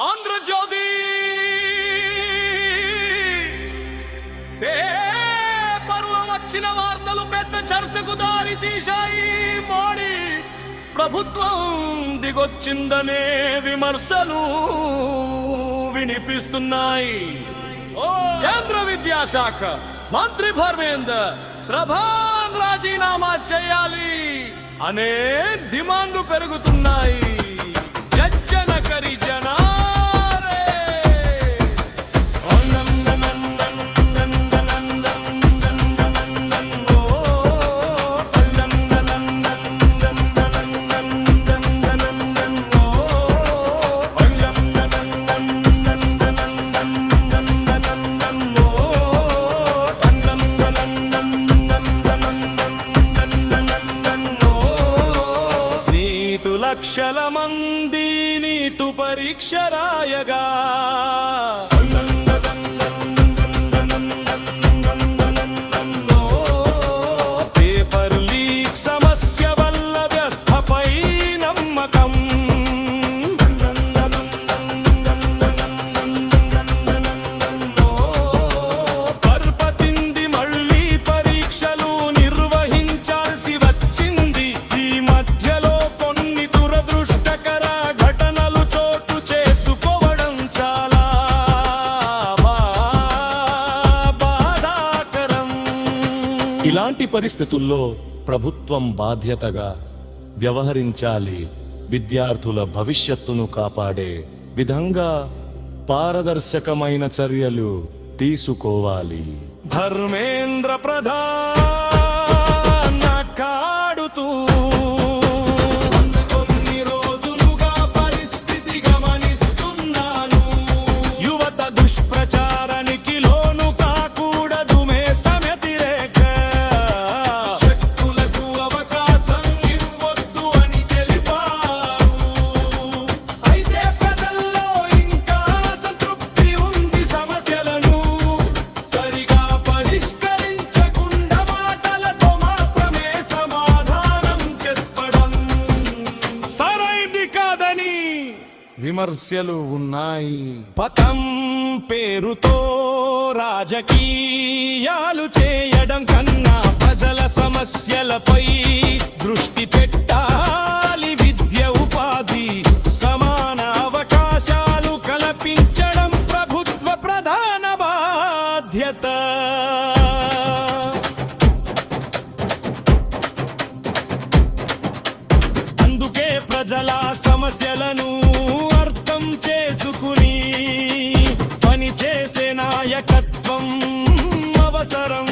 ఆంధ్రజ్యోతి పేపర్లో వచ్చిన వార్తలు పెద్ద చర్చకు దారి తీశాయి. మోడీ ప్రభుత్వం దిగొచ్చిందనే విమర్శలు వినిపిస్తున్నాయి. కేంద్ర విద్యాశాఖ మంత్రి ధర్మేందర్ ప్రధాన్ రాజీనామా చేయాలి అనే డిమాండ్లు పెరుగుతున్నాయి. జన కరి జనారే లక్షల మంది నీటు పరీక్ష రాయగా పేపర్ లీక్ సమస్య వల్ల వ్యవస్థపై నమ్మకం పర్పతింది మళ్ళీ పరీక్షలు నిర్వహించాల్సి వచ్చింది. ఈ మధ్యలో ఇలాంటి పరిస్థితుల్లో ప్రభుత్వం బాధ్యతగా వ్యవహరించాలి. విద్యార్థుల భవిష్యత్తును కాపాడే విధంగా పారదర్శకమైన చర్యలు తీసుకోవాలి. ధర్మేంద్ర ప్రధాన్ కాడుతూ విమర్శలు ఉన్నాయి. పథం పేరుతో రాజకీయాలు చేయడం కన్నా ప్రజల సమస్యలపై దృష్టి పెట్టాలి. విద్య ఉపాధి సమాన అవకాశాలు కల్పించడం ప్రభుత్వ ప్రధాన బాధ్యత. అందుకే ప్రజల సమస్యలను అర్థం చేసుకుని పని చేసే నాయకత్వం అవసరం.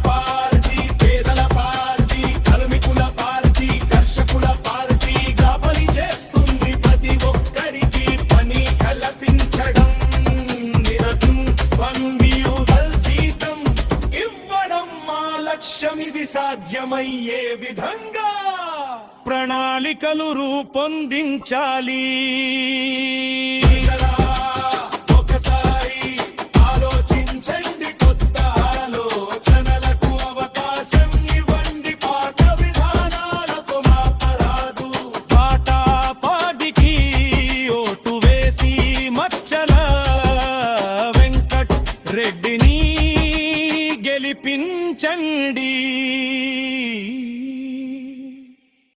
పార్టీ, పేదల పార్టీ, కార్మికుల పార్టీ, కర్షకుల పార్టీగా పని చేస్తుంది. ప్రతి ఒక్కరికి పని కల్పించడం, జీతం ఇవ్వడం మా లక్ష్యం. ఇది సాధ్యమయ్యే విధంగా ప్రణాళికలు రూపొందించాలి.